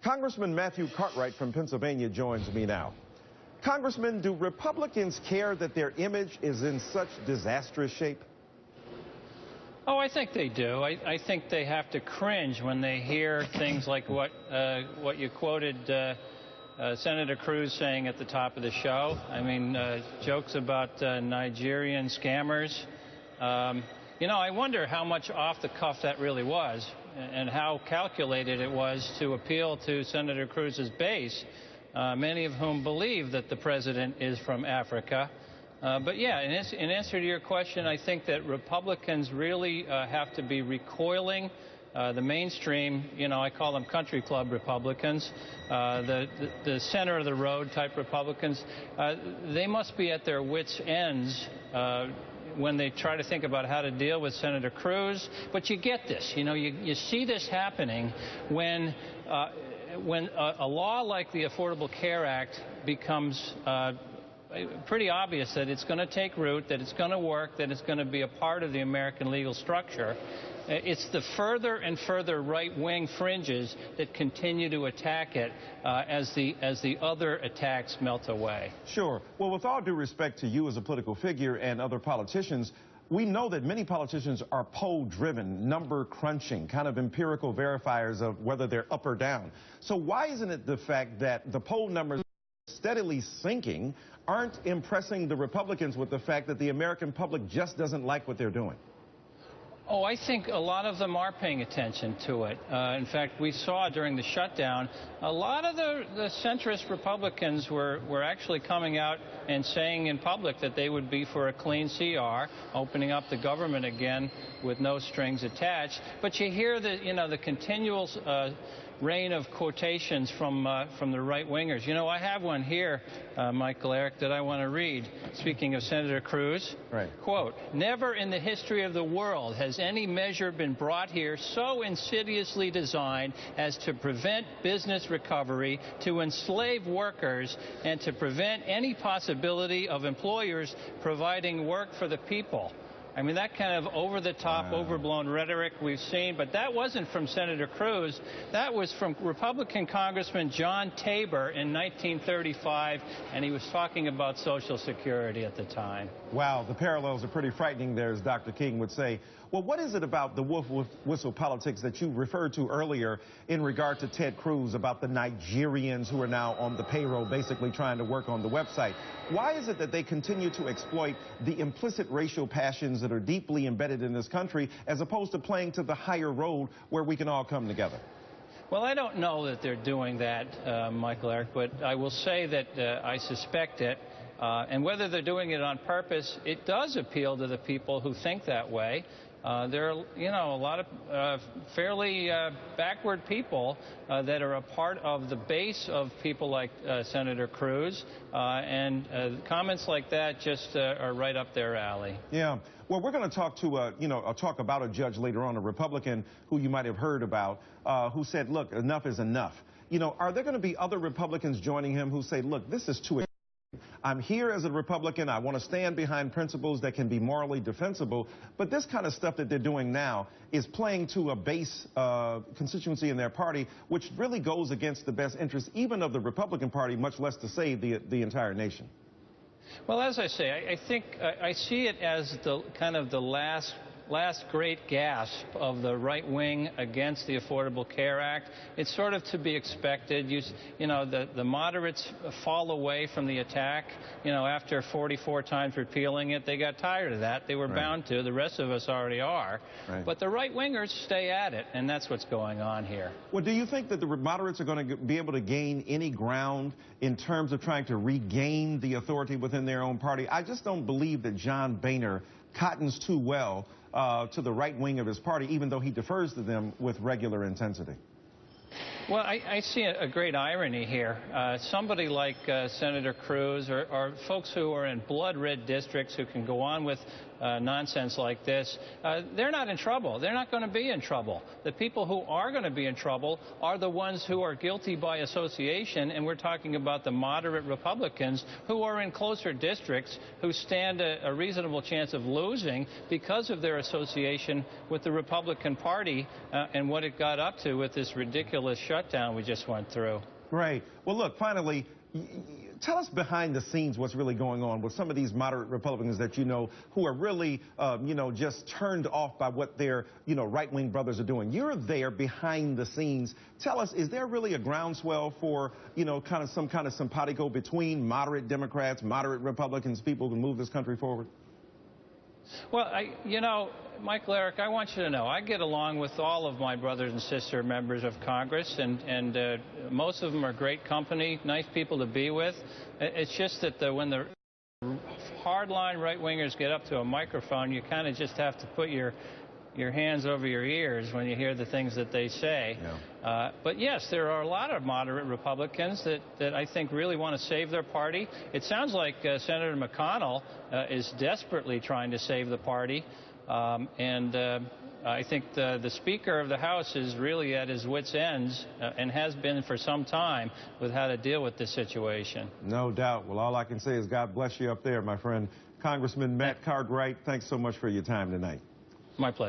Congressman Matthew Cartwright from Pennsylvania joins me now. Congressman, do Republicans care that their image is in such disastrous shape? Oh, I think they do. I think they have to cringe when they hear things like what you quoted Senator Cruz saying at the top of the show. I mean, jokes about Nigerian scammers. You know, I wonder how much off the cuff that really was and how calculated it was to appeal to Senator Cruz's base, many of whom believe that the president is from Africa. But yeah, in answer to your question, I think that Republicans really have to be recoiling. The mainstream, you know, I call them country club Republicans, the center of the road type Republicans, they must be at their wits' ends when they try to think about how to deal with Senator Cruz. But you get this, you know, you see this happening when a law like the Affordable Care Act becomes pretty obvious that it's going to take root, that it's going to work, that it's going to be a part of the American legal structure. It's the further and further right-wing fringes that continue to attack it as the other attacks melt away. Sure. Well, with all due respect to you as a political figure and other politicians, we know that many politicians are poll-driven, number-crunching, kind of empirical verifiers of whether they're up or down. So why isn't it the fact that the poll numbers steadily sinking aren't impressing the Republicans with the fact that the American public just doesn't like what they're doing? Oh, I think a lot of them are paying attention to it. In fact, we saw during the shutdown, a lot of the centrist Republicans were actually coming out and saying in public that they would be for a clean CR, opening up the government again with no strings attached. But you hear the continual rain of quotations from the right-wingers. You know, I have one here, Michael Eric, that I want to read. Speaking of Senator Cruz, right. Quote, "Never in the history of the world has any measure been brought here so insidiously designed as to prevent business recovery, to enslave workers, and to prevent any possibility of employers providing work for the people." I mean, that kind of over-the-top, overblown rhetoric we've seen, but that wasn't from Senator Cruz. That was from Republican Congressman John Tabor in 1935, and he was talking about Social Security at the time. Wow, the parallels are pretty frightening there, as Dr. King would say. Well, what is it about the wolf whistle politics that you referred to earlier in regard to Ted Cruz, about the Nigerians who are now on the payroll basically trying to work on the website? Why is it that they continue to exploit the implicit racial passions that are deeply embedded in this country as opposed to playing to the higher road where we can all come together? Well, I don't know that they're doing that, Michael Eric, but I will say that I suspect it. And whether they're doing it on purpose, it does appeal to the people who think that way. There are, you know, a lot of fairly backward people that are a part of the base of people like Senator Cruz, and comments like that just are right up their alley. Yeah. Well, we're going to talk to, talk about a judge later on, a Republican who you might have heard about, who said, look, enough is enough. You know, are there going to be other Republicans joining him who say, look, this is too I'm here as a Republican. I want to stand behind principles that can be morally defensible. But this kind of stuff that they're doing now is playing to a base constituency in their party, which really goes against the best interests even of the Republican Party, much less to save the entire nation. Well, as I say, I think I see it as the kind of the last great gasp of the right wing against the Affordable Care Act. It's sort of to be expected. You know, the moderates fall away from the attack. You know, after 44 times repealing it, they got tired of that. They were bound to. The rest of us already are. Right. But the right wingers stay at it, and that's what's going on here. Well, do you think that the moderates are going to be able to gain any ground in terms of trying to regain the authority within their own party? I just don't believe that John Boehner cottons too well to the right wing of his party, even though he defers to them with regular intensity. Well, I see a great irony here. Somebody like Senator Cruz or folks who are in blood-red districts who can go on with nonsense like this, they're not in trouble. They're not going to be in trouble. The people who are going to be in trouble are the ones who are guilty by association, and we're talking about the moderate Republicans who are in closer districts, who stand a reasonable chance of losing because of their association with the Republican Party and what it got up to with this ridiculous shutdown. shutdown we just went through. Right. Well, look, finally, tell us behind the scenes what's really going on with some of these moderate Republicans that you know who are really, just turned off by what their, right-wing brothers are doing. You're there behind the scenes. Tell us, is there really a groundswell for, some kind of simpatico between moderate Democrats, moderate Republicans, people who can move this country forward? Well, Michael, Eric, I want you to know I get along with all of my brothers and sister members of Congress, and most of them are great company, nice people to be with. It's just that when the hardline right-wingers get up to a microphone, you kind of just have to put your hands over your ears when you hear the things that they say. Yeah. But yes, there are a lot of moderate Republicans that I think really want to save their party. It sounds like Senator McConnell is desperately trying to save the party. I think the Speaker of the House is really at his wits' ends and has been for some time with how to deal with this situation. No doubt. Well, all I can say is God bless you up there, my friend. Congressman Matt Cartwright, thanks so much for your time tonight. My pleasure.